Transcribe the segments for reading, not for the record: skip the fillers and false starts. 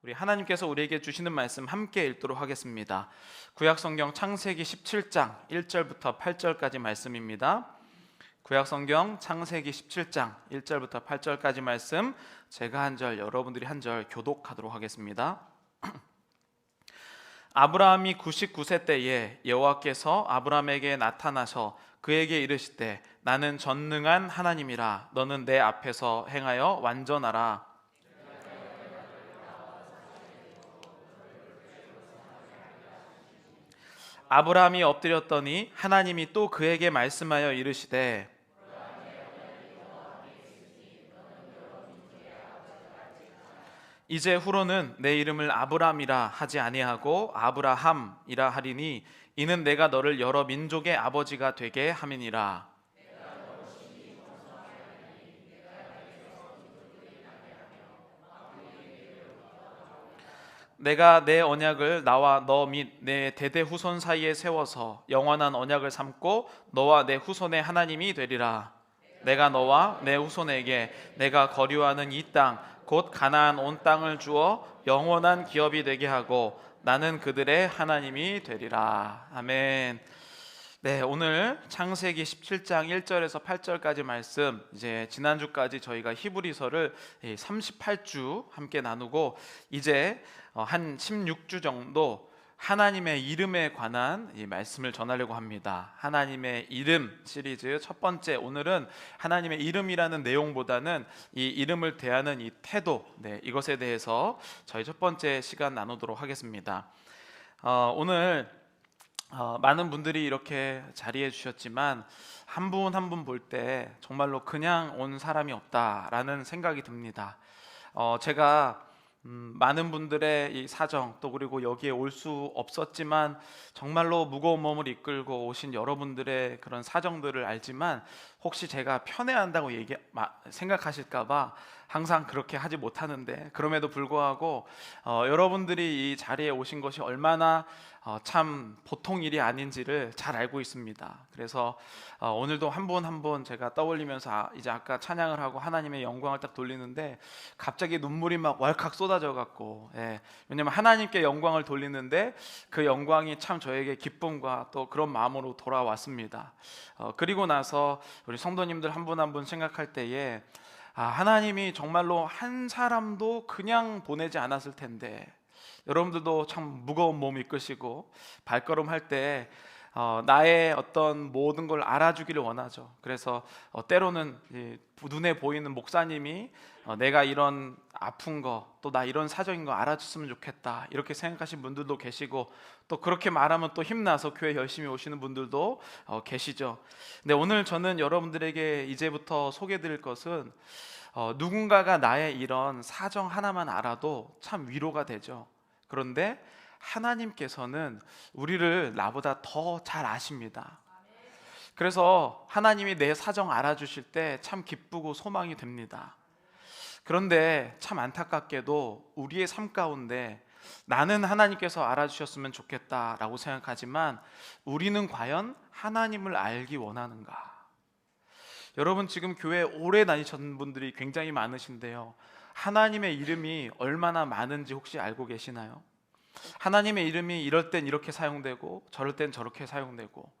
우리 하나님께서 우리에게 주시는 말씀 함께 읽도록 하겠습니다. 구약성경 창세기 17장 1절부터 8절까지 말씀입니다. 구약성경 창세기 17장 1절부터 8절까지 말씀, 제가 한 절, 여러분들이 한 절 교독하도록 하겠습니다. 아브라함이 99세 때에 여호와께서 아브라함에게 나타나셔 그에게 이르시되 나는 전능한 하나님이라. 너는 내 앞에서 행하여 완전하라. 아브라함이 엎드렸더니 하나님이 또 그에게 말씀하여 이르시되 이제 후로는 내 이름을 아브람이라 하지 아니하고 아브라함이라 하리니 이는 내가 너를 여러 민족의 아버지가 되게 함이니라. 내가 내 언약을 나와 너 및 내 대대 후손 사이에 세워서 영원한 언약을 삼고 너와 내 후손의 하나님이 되리라. 내가 너와 내 후손에게 내가 거류하는 이 땅 곧 가나안 온 땅을 주어 영원한 기업이 되게 하고 나는 그들의 하나님이 되리라. 아멘. 네, 오늘 창세기 17장 1절에서 8절까지 말씀, 이제 지난주까지 저희가 히브리서를 38주 함께 나누고 이제 한 16주 정도 하나님의 이름에 관한 이 말씀을 전하려고 합니다. 하나님의 이름 시리즈 첫 번째, 오늘은 하나님의 이름이라는 내용보다는 이 이름을 대하는 이 태도, 이것에 대해서 저희 첫 번째 시간 나누도록 하겠습니다. 오늘 많은 분들이 이렇게 자리해 주셨지만 한 분 한 분 볼 때 정말로 그냥 온 사람이 없다라는 생각이 듭니다. 제가 많은 분들의 이 사정, 또 그리고 여기에 올 수 없었지만 정말로 무거운 몸을 이끌고 오신 여러분들의 그런 사정들을 알지만 혹시 제가 편애한다고 생각하실까봐 항상 그렇게 하지 못하는데, 그럼에도 불구하고 여러분들이 이 자리에 오신 것이 얼마나 참 보통 일이 아닌지를 잘 알고 있습니다. 그래서 오늘도 한 분 한 분 제가 떠올리면서 이제 아까 찬양을 하고 하나님의 영광을 딱 돌리는데 갑자기 눈물이 막 왈칵 쏟아져 갖고, 왜냐면 하나님께 영광을 돌리는데 그 영광이 참 저에게 기쁨과 또 그런 마음으로 돌아왔습니다. 그리고 나서 우리 성도님들 한 분 한 분 생각할 때에 하나님이 정말로 한 사람도 그냥 보내지 않았을 텐데, 여러분들도 참 무거운 몸 이끄시고 발걸음할 때 나의 어떤 모든 걸 알아주기를 원하죠. 그래서 때로는 눈에 보이는 목사님이 내가 이런 아픈 거, 또 나 이런 사정인 거 알아줬으면 좋겠다 이렇게 생각하신 분들도 계시고, 또 그렇게 말하면 또 힘나서 교회 열심히 오시는 분들도 계시죠. 근데 오늘 저는 여러분들에게 이제부터 소개드릴 것은 누군가가 나의 이런 사정 하나만 알아도 참 위로가 되죠. 그런데 하나님께서는 우리를 나보다 더 잘 아십니다. 그래서 하나님이 내 사정 알아주실 때 참 기쁘고 소망이 됩니다. 그런데 참 안타깝게도 우리의 삶 가운데 나는 하나님께서 알아주셨으면 좋겠다라고 생각하지만 우리는 과연 하나님을 알기 원하는가? 여러분, 지금 교회 오래 다니셨던 분들이 굉장히 많으신데요, 하나님의 이름이 얼마나 많은지 혹시 알고 계시나요? 하나님의 이름이 이럴 땐 이렇게 사용되고 저럴 땐 저렇게 사용되고,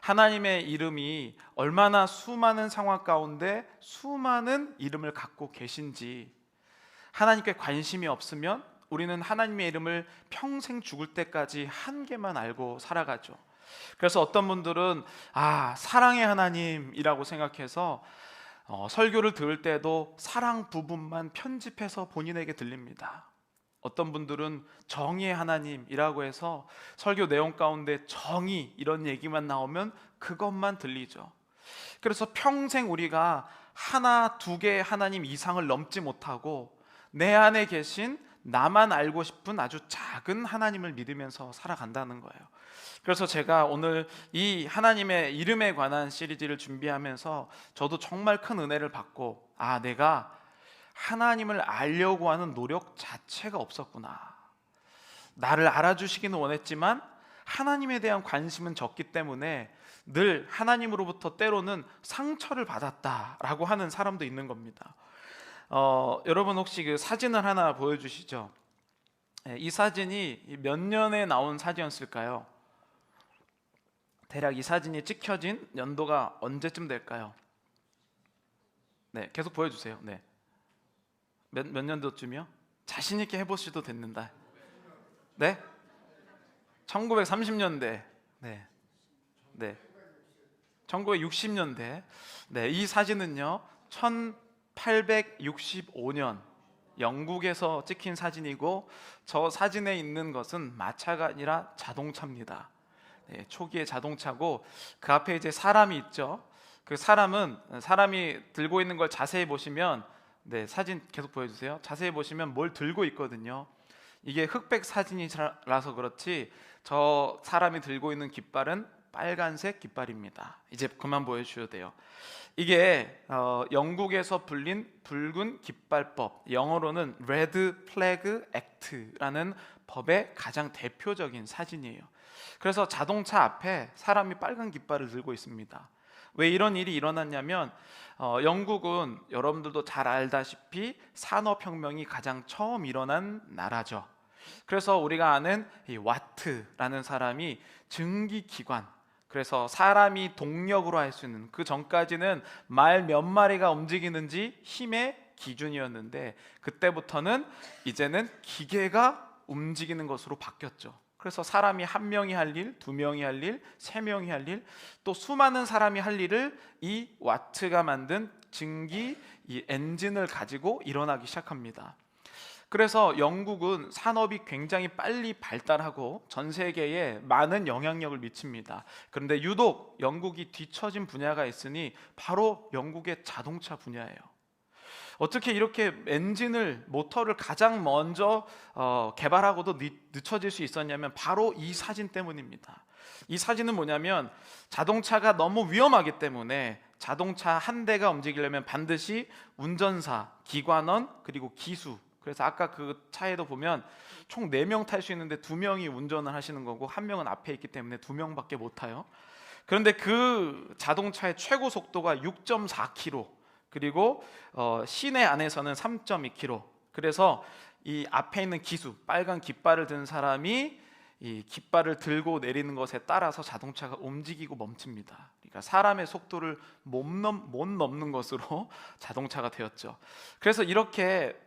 하나님의 이름이 얼마나 수많은 상황 가운데 수많은 이름을 갖고 계신지, 하나님께 관심이 없으면 우리는 하나님의 이름을 평생 죽을 때까지 한 개만 알고 살아가죠. 그래서 어떤 분들은 사랑의 하나님이라고 생각해서 설교를 들을 때도 사랑 부분만 편집해서 본인에게 들립니다. 어떤 분들은 정의의 하나님이라고 해서 설교 내용 가운데 정의 이런 얘기만 나오면 그것만 들리죠. 그래서 평생 우리가 하나 두 개의 하나님 이상을 넘지 못하고 내 안에 계신 나만 알고 싶은 아주 작은 하나님을 믿으면서 살아간다는 거예요. 그래서 제가 오늘 이 하나님의 이름에 관한 시리즈를 준비하면서 저도 정말 큰 은혜를 받고, 내가 하나님을 알려고 하는 노력 자체가 없었구나. 나를 알아주시기는 원했지만 하나님에 대한 관심은 적기 때문에 늘 하나님으로부터 때로는 상처를 받았다라고 하는 사람도 있는 겁니다. 여러분 혹시 그 사진을 하나 보여주시죠? 이 사진이 몇 년에 나온 사진이었을까요? 대략 이 사진이 찍혀진 연도가 언제쯤 될까요? 네, 계속 보여주세요. 네, 몇 년도쯤이요? 자신 있게 해보셔도 됐는다. 네, 1930년대. 네, 네, 1960년대. 네, 이 사진은요, 1865년 영국에서 찍힌 사진이고, 저 사진에 있는 것은 마차가 아니라 자동차입니다. 네, 초기의 자동차고, 그 앞에 이제 사람이 있죠. 그 사람이 들고 있는 걸 자세히 보시면, 네, 사진 계속 보여주세요. 자세히 보시면 뭘 들고 있거든요. 이게 흑백 사진이라서 그렇지, 저 사람이 들고 있는 깃발은 빨간색 깃발입니다. 이제 그만 보여주셔도 돼요. 이게 영국에서 불린 붉은 깃발법, 영어로는 Red Flag Act라는 법의 가장 대표적인 사진이에요. 그래서 자동차 앞에 사람이 빨간 깃발을 들고 있습니다. 왜 이런 일이 일어났냐면, 영국은 여러분들도 잘 알다시피 산업혁명이 가장 처음 일어난 나라죠. 그래서 우리가 아는 이 와트라는 사람이 증기기관, 그래서 사람이 동력으로 할 수 있는, 그 전까지는 말 몇 마리가 움직이는지 힘의 기준이었는데, 그때부터는 이제는 기계가 움직이는 것으로 바뀌었죠. 그래서 사람이 한 명이 할 일, 두 명이 할 일, 세 명이 할 일, 또 수많은 사람이 할 일을 이 와트가 만든 증기 이 엔진을 가지고 일어나기 시작합니다. 그래서 영국은 산업이 굉장히 빨리 발달하고 전 세계에 많은 영향력을 미칩니다. 그런데 유독 영국이 뒤처진 분야가 있으니 바로 영국의 자동차 분야예요. 어떻게 이렇게 모터를 가장 먼저 개발하고도 늦춰질 수 있었냐면 바로 이 사진 때문입니다. 이 사진은 뭐냐면, 자동차가 너무 위험하기 때문에 자동차 한 대가 움직이려면 반드시 운전사, 기관원, 그리고 기수, 그래서 아까 그 차에도 보면 총 4명 탈 수 있는데 2명이 운전을 하시는 거고, 1명은 앞에 있기 때문에 2명밖에 못 타요. 그런데 그 자동차의 최고 속도가 6.4km, 그리고 시내 안에서는 3.2km. 그래서 이 앞에 있는 기수, 빨간 깃발을 든 사람이 이 깃발을 들고 내리는 것에 따라서 자동차가 움직이고 멈춥니다. 그러니까 사람의 속도를 못 넘는 것으로 자동차가 되었죠. 그래서 이렇게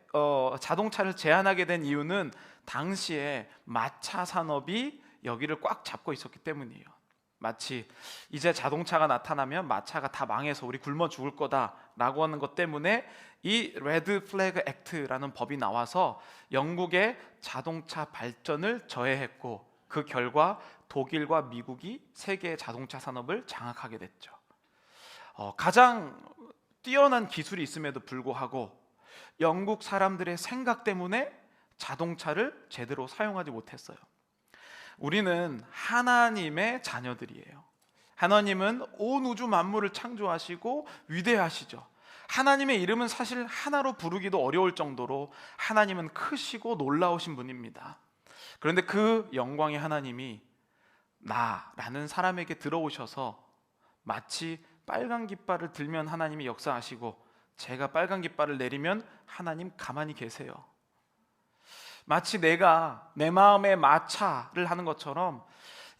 자동차를 제한하게 된 이유는 당시에 마차 산업이 여기를 꽉 잡고 있었기 때문이에요. 마치 이제 자동차가 나타나면 마차가 다 망해서 우리 굶어 죽을 거다라고 하는 것 때문에 이 레드 플래그 액트라는 법이 나와서 영국의 자동차 발전을 저해했고, 그 결과 독일과 미국이 세계의 자동차 산업을 장악하게 됐죠. 가장 뛰어난 기술이 있음에도 불구하고 영국 사람들의 생각 때문에 자동차를 제대로 사용하지 못했어요. 우리는 하나님의 자녀들이에요. 하나님은 온 우주 만물을 창조하시고 위대하시죠. 하나님의 이름은 사실 하나로 부르기도 어려울 정도로 하나님은 크시고 놀라우신 분입니다. 그런데 그 영광의 하나님이 나라는 사람에게 들어오셔서 마치 빨간 깃발을 들면 하나님이 역사하시고, 제가 빨간 깃발을 내리면 하나님 가만히 계세요. 마치 내가 내 마음의 마차를 하는 것처럼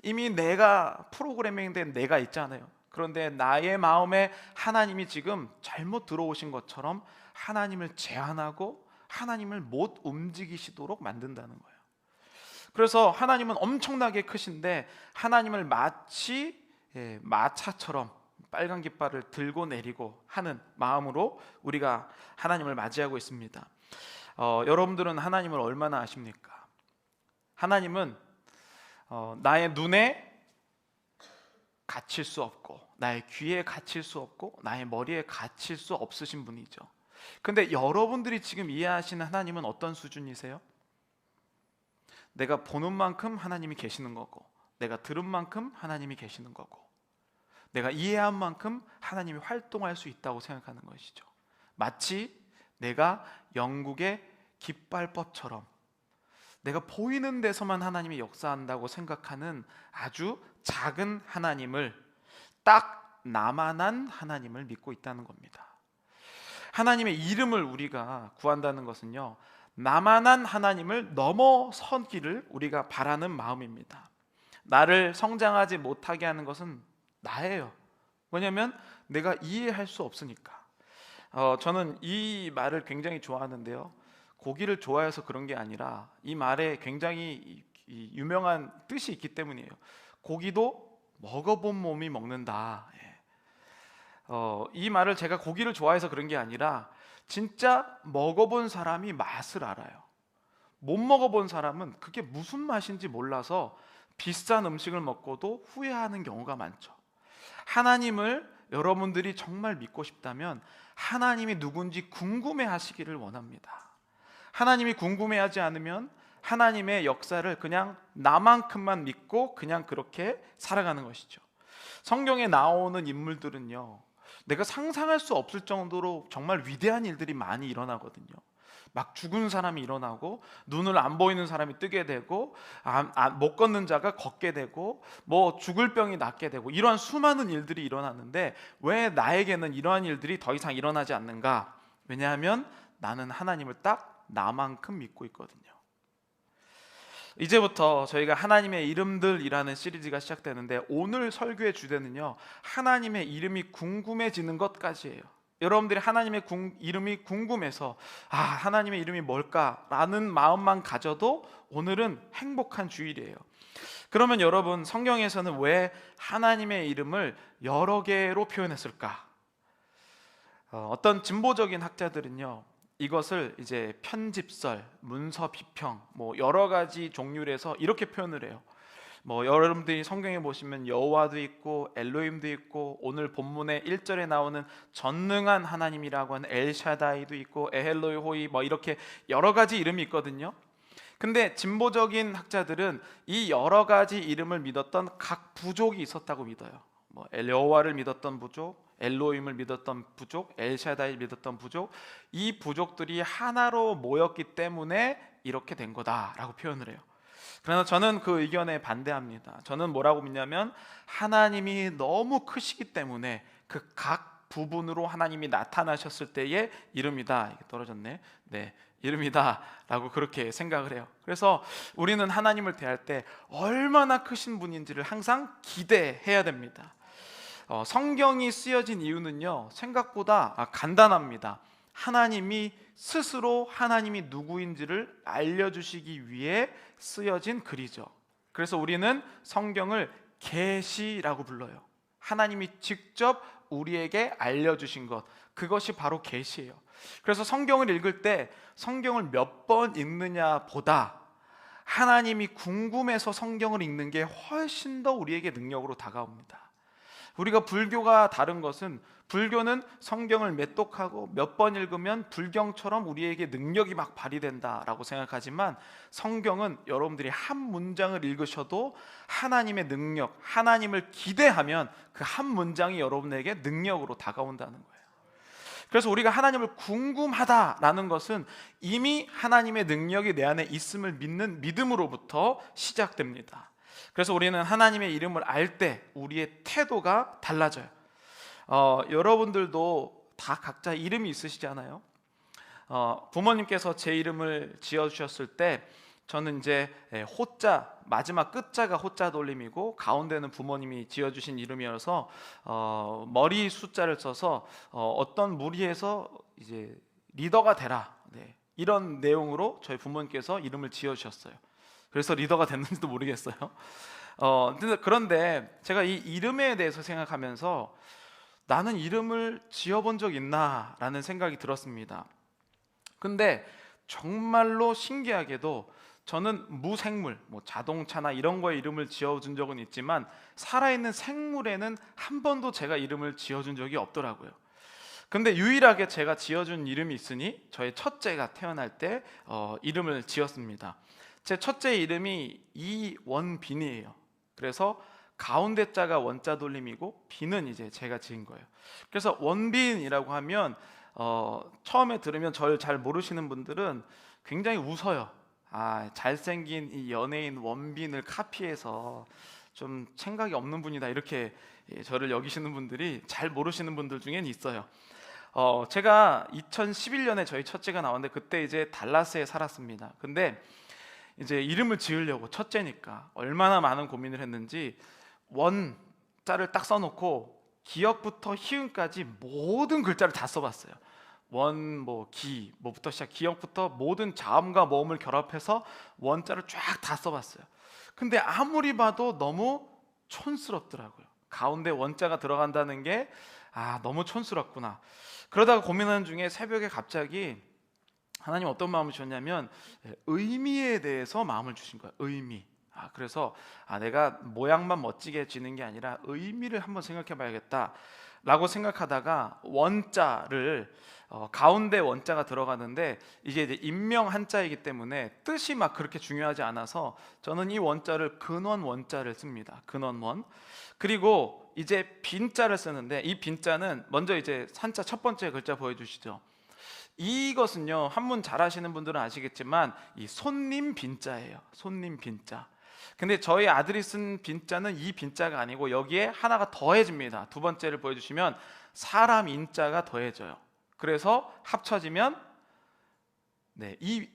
이미 내가 프로그래밍된 내가 있잖아요. 그런데 나의 마음에 하나님이 지금 잘못 들어오신 것처럼 하나님을 제한하고 하나님을 못 움직이시도록 만든다는 거예요. 그래서 하나님은 엄청나게 크신데 하나님을 마치 마차처럼 빨간 깃발을 들고 내리고 하는 마음으로 우리가 하나님을 맞이하고 있습니다. 여러분들은 하나님을 얼마나 아십니까? 하나님은 나의 눈에 갇힐 수 없고, 나의 귀에 갇힐 수 없고, 나의 머리에 갇힐 수 없으신 분이죠. 근데 여러분들이 지금 이해하시는 하나님은 어떤 수준이세요? 내가 보는 만큼 하나님이 계시는 거고, 내가 들은 만큼 하나님이 계시는 거고, 내가 이해한 만큼 하나님이 활동할 수 있다고 생각하는 것이죠. 마치 내가 영국의 깃발법처럼 내가 보이는 데서만 하나님이 역사한다고 생각하는 아주 작은 하나님을, 딱 나만한 하나님을 믿고 있다는 겁니다. 하나님의 이름을 우리가 구한다는 것은요, 나만한 하나님을 넘어서기를 우리가 바라는 마음입니다. 나를 성장하지 못하게 하는 것은 나예요. 왜냐하면 내가 이해할 수 없으니까. 저는 이 말을 굉장히 좋아하는데요. 고기를 좋아해서 그런 게 아니라 이 말에 굉장히 이 유명한 뜻이 있기 때문이에요. 고기도 먹어본 몸이 먹는다. 이 말을 제가 고기를 좋아해서 그런 게 아니라 진짜 먹어본 사람이 맛을 알아요. 못 먹어본 사람은 그게 무슨 맛인지 몰라서 비싼 음식을 먹고도 후회하는 경우가 많죠. 하나님을 여러분들이 정말 믿고 싶다면 하나님이 누군지 궁금해 하시기를 원합니다. 하나님이 궁금해하지 않으면 하나님의 역사를 그냥 나만큼만 믿고 그냥 그렇게 살아가는 것이죠. 성경에 나오는 인물들은요, 내가 상상할 수 없을 정도로 정말 위대한 일들이 많이 일어나거든요. 막 죽은 사람이 일어나고, 눈을 안 보이는 사람이 뜨게 되고, 못 걷는 자가 걷게 되고, 뭐 죽을 병이 낫게 되고, 이러한 수많은 일들이 일어나는데 왜 나에게는 이러한 일들이 더 이상 일어나지 않는가? 왜냐하면 나는 하나님을 딱 나만큼 믿고 있거든요. 이제부터 저희가 하나님의 이름들이라는 시리즈가 시작되는데, 오늘 설교의 주제는요, 하나님의 이름이 궁금해지는 것까지예요. 여러분들이 하나님의 이름이 궁금해서 하나님의 이름이 뭘까라는 마음만 가져도 오늘은 행복한 주일이에요. 그러면 여러분, 성경에서는 왜 하나님의 이름을 여러 개로 표현했을까? 어떤 진보적인 학자들은요, 이것을 이제 편집설, 문서 비평, 뭐 여러 가지 종류에서 이렇게 표현을 해요. 뭐 여러분들이 성경에 보시면 여호와도 있고 엘로힘도 있고, 오늘 본문의 1절에 나오는 전능한 하나님이라고 하는 엘샤다이도 있고, 에헬로이호이, 뭐 이렇게 여러 가지 이름이 있거든요. 근데 진보적인 학자들은 이 여러 가지 이름을 믿었던 각 부족이 있었다고 믿어요. 뭐 여호와를 믿었던 부족, 엘로힘을 믿었던 부족, 엘샤다이를 믿었던 부족, 이 부족들이 하나로 모였기 때문에 이렇게 된 거다라고 표현을 해요. 그러나 저는 그 의견에 반대합니다. 저는 뭐라고 믿냐면, 하나님이 너무 크시기 때문에 그 각 부분으로 하나님이 나타나셨을 때의 이름이다. 이게 떨어졌네. 네, 이름이다 라고 그렇게 생각을 해요. 그래서 우리는 하나님을 대할 때 얼마나 크신 분인지를 항상 기대해야 됩니다. 성경이 쓰여진 이유는요, 생각보다 간단합니다. 하나님이 스스로 하나님이 누구인지를 알려주시기 위해 쓰여진 글이죠. 그래서 우리는 성경을 계시라고 불러요. 하나님이 직접 우리에게 알려주신 것, 그것이 바로 계시예요. 그래서 성경을 읽을 때 성경을 몇 번 읽느냐 보다 하나님이 궁금해서 성경을 읽는 게 훨씬 더 우리에게 능력으로 다가옵니다. 우리가 불교가 다른 것은, 불교는 성경을 매독하고 몇 번 읽으면 불경처럼 우리에게 능력이 막 발휘된다라고 생각하지만, 성경은 여러분들이 한 문장을 읽으셔도 하나님의 능력, 하나님을 기대하면 그 한 문장이 여러분에게 능력으로 다가온다는 거예요. 그래서 우리가 하나님을 궁금하다라는 것은 이미 하나님의 능력이 내 안에 있음을 믿는 믿음으로부터 시작됩니다. 그래서 우리는 하나님의 이름을 알 때 우리의 태도가 달라져요. 여러분들도 다 각자 이름이 있으시잖아요. 부모님께서 제 이름을 지어주셨을 때 저는 이제 호자, 마지막 끝자가 호자 돌림이고 가운데는 부모님이 지어주신 이름이어서 머리 숫자를 써서 어떤 무리에서 이제 리더가 되라, 네, 이런 내용으로 저희 부모님께서 이름을 지어주셨어요. 그래서 리더가 됐는지도 모르겠어요. 그런데 제가 이 이름에 대해서 생각하면서 나는 이름을 지어본 적 있나? 라는 생각이 들었습니다. 근데 정말로 신기하게도 저는 무생물, 뭐 자동차나 이런 거에 이름을 지어준 적은 있지만 살아있는 생물에는 한 번도 제가 이름을 지어준 적이 없더라고요. 근데 유일하게 제가 지어준 이름이 있으니 저의 첫째가 태어날 때 이름을 지었습니다. 제 첫째 이름이 이원빈이에요. 그래서 가운데 자가 원자 돌림이고 빈은 이제 제가 지은 거예요. 그래서 원빈이라고 하면 처음에 들으면 저를 잘 모르시는 분들은 굉장히 웃어요. 잘생긴 이 연예인 원빈을 카피해서 좀 생각이 없는 분이다, 이렇게 저를 여기시는 분들이 잘 모르시는 분들 중엔 있어요. 제가 2011년에 저희 첫째가 나왔는데 그때 이제 달라스에 살았습니다. 근데 이제 이름을 지으려고 첫째니까 얼마나 많은 고민을 했는지 원자를 딱 써놓고 기역부터 희응까지 모든 글자를 다 써봤어요. 원, 뭐, 기, 뭐부터 시작, 기역부터 모든 자음과 모음을 결합해서 원자를 쫙 다 써봤어요. 근데 아무리 봐도 너무 촌스럽더라고요. 가운데 원자가 들어간다는 게 너무 촌스럽구나. 그러다가 고민하는 중에 새벽에 갑자기 하나님 어떤 마음을 주셨냐면 의미에 대해서 마음을 주신 거예요. 의미. 그래서 내가 모양만 멋지게 지는 게 아니라 의미를 한번 생각해 봐야겠다 라고 생각하다가 원자를 가운데 원자가 들어가는데 이게 이제 인명 한자이기 때문에 뜻이 막 그렇게 중요하지 않아서 저는 이 원자를 근원 원자를 씁니다. 근원원. 그리고 이제 빈자를 쓰는데 이 빈자는 먼저 이제 한자 첫 번째 글자 보여주시죠. 이것은요, 한문 잘 하시는 분들은 아시겠지만 이 손님 빈자예요. 손님 빈자. 근데 저희 아들이 쓴 빈자는 이 빈자가 아니고 여기에 하나가 더해집니다. 두 번째를 보여주시면 사람 인자가 더해져요. 그래서 합쳐지면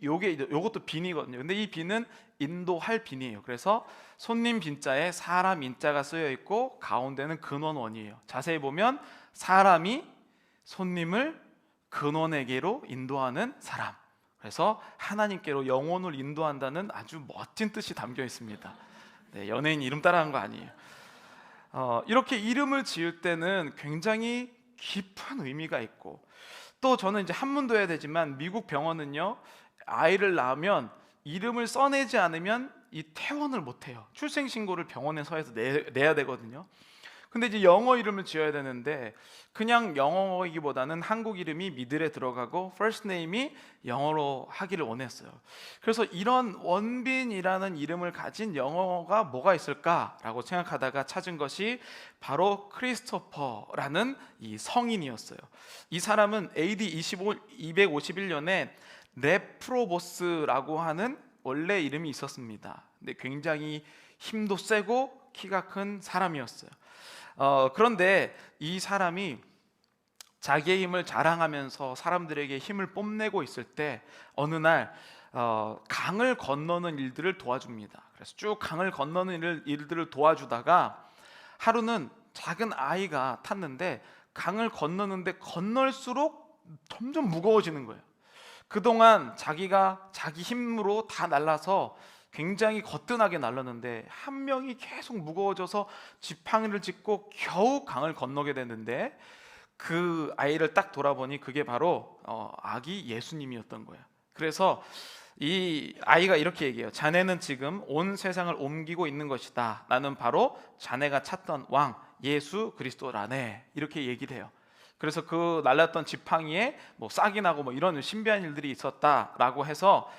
요것도 빈이거든요. 근데 이 빈은 인도할 빈이에요. 그래서 손님 빈자에 사람 인자가 쓰여 있고 가운데는 근원원이에요. 자세히 보면 사람이 손님을 근원에게로 인도하는 사람. 그래서 하나님께로 영혼을 인도한다는 아주 멋진 뜻이 담겨 있습니다. 연예인 이름 따라한 거 아니에요. 이렇게 이름을 지을 때는 굉장히 깊은 의미가 있고, 또 저는 이제 한문도 해야 되지만 미국 병원은요, 아이를 낳으면 이름을 써내지 않으면 이 퇴원을 못해요. 출생신고를 병원에서 해서 내야 되거든요. 근데 이제 영어 이름을 지어야 되는데 그냥 영어이기보다는 한국 이름이 미들에 들어가고 first name이 영어로 하기를 원했어요. 그래서 이런 원빈이라는 이름을 가진 영어가 뭐가 있을까라고 생각하다가 찾은 것이 바로 크리스토퍼라는 이 성인이었어요. 이 사람은 AD 251년에 네프로보스라고 하는 원래 이름이 있었습니다. 근데 굉장히 힘도 세고 키가 큰 사람이었어요. 그런데 이 사람이 자기의 힘을 자랑하면서 사람들에게 힘을 뽐내고 있을 때 어느 날 강을 건너는 일들을 도와줍니다. 그래서 쭉 강을 건너는 일들을 도와주다가 하루는 작은 아이가 탔는데 강을 건너는데 건널수록 점점 무거워지는 거예요. 그동안 자기가 자기 힘으로 다 날라서 굉장히 거뜬하게 날랐는데 한 명이 계속 무거워져서 지팡이를 짚고 겨우 강을 건너게 됐는데 그 아이를 딱 돌아보니 그게 바로 아기 예수님이었던 거예요. 그래서 이 아이가 이렇게 얘기해요. 자네는 지금 온 세상을 옮기고 있는 것이다. 나는 바로 자네가 찾던 왕 예수 그리스도라네. 이렇게 얘기를 해요. 그래서 그 날랐던 지팡이에 뭐 싹이 나고 뭐 이런 신비한 일들이 있었다라고 해서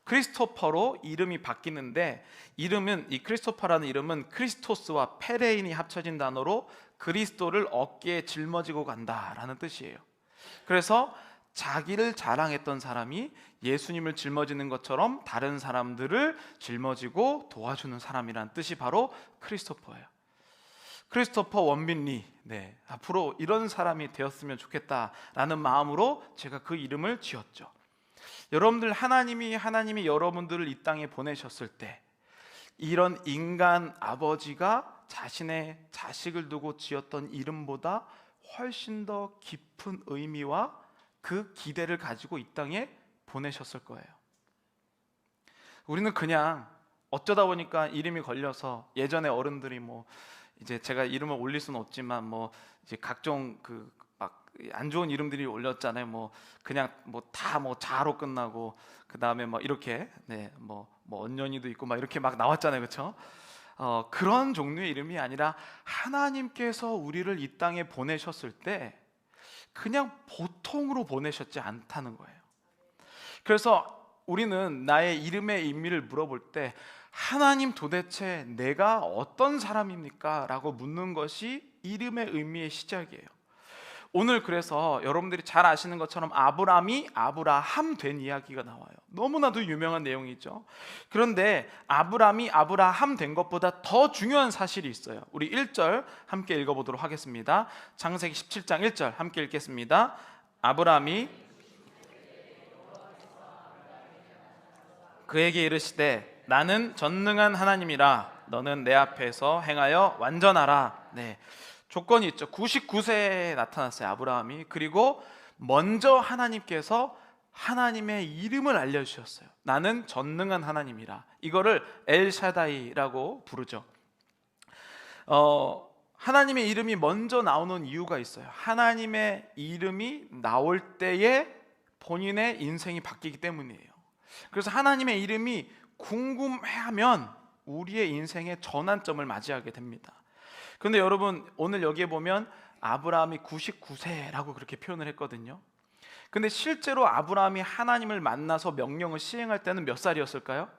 크리스토퍼로 이름이 바뀌는데, 이름은 이 크리스토퍼라는 이름은 크리스토스와 페레인이 합쳐진 단어로 그리스도를 어깨에 짊어지고 간다라는 뜻이에요. 그래서 자기를 자랑했던 사람이 예수님을 짊어지는 것처럼 다른 사람들을 짊어지고 도와주는 사람이란 뜻이 바로 크리스토퍼예요. 크리스토퍼 원빈리, 앞으로 이런 사람이 되었으면 좋겠다라는 마음으로 제가 그 이름을 지었죠. 여러분들, 하나님이 여러분들을 이 땅에 보내셨을 때 이런 인간 아버지가 자신의 자식을 두고 지었던 이름보다 훨씬 더 깊은 의미와 그 기대를 가지고 이 땅에 보내셨을 거예요. 우리는 그냥 어쩌다 보니까 이름이 걸려서, 예전에 어른들이 뭐 이제 제가 이름을 올릴 수는 없지만 뭐 이제 각종 그 막 안 좋은 이름들이 올렸잖아요. 뭐 그냥 뭐 다 뭐 자로 끝나고 그 다음에 뭐 이렇게 뭐 언년이도 있고 막 이렇게 막 나왔잖아요, 그렇죠? 그런 종류의 이름이 아니라 하나님께서 우리를 이 땅에 보내셨을 때 그냥 보통으로 보내셨지 않다는 거예요. 그래서 우리는 나의 이름의 의미를 물어볼 때 하나님, 도대체 내가 어떤 사람입니까? 라고 묻는 것이 이름의 의미의 시작이에요. 오늘 그래서 여러분들이 잘 아시는 것처럼 아브람이 아브라함 된 이야기가 나와요. 너무나도 유명한 내용이죠. 그런데 아브람이 아브라함 된 것보다 더 중요한 사실이 있어요. 우리 1절 함께 읽어보도록 하겠습니다. 창세기 17장 1절 함께 읽겠습니다. 아브라함이 그에게 이르시되 나는 전능한 하나님이라 너는 내 앞에서 행하여 완전하라. 네, 조건이 있죠. 99세에 나타났어요, 아브라함이. 그리고 먼저 하나님께서 하나님의 이름을 알려주셨어요. 나는 전능한 하나님이라. 이거를 엘샤다이라고 부르죠. 하나님의 이름이 먼저 나오는 이유가 있어요. 하나님의 이름이 나올 때에 본인의 인생이 바뀌기 때문이에요. 그래서 하나님의 이름이 궁금해하면 우리의 인생의 전환점을 맞이하게 됩니다. 그런데 여러분, 오늘 여기에 보면 아브라함이 99세라고 그렇게 표현을 했거든요. 근데 실제로 아브라함이 하나님을 만나서 명령을 시행할 때는 몇 살이었을까요?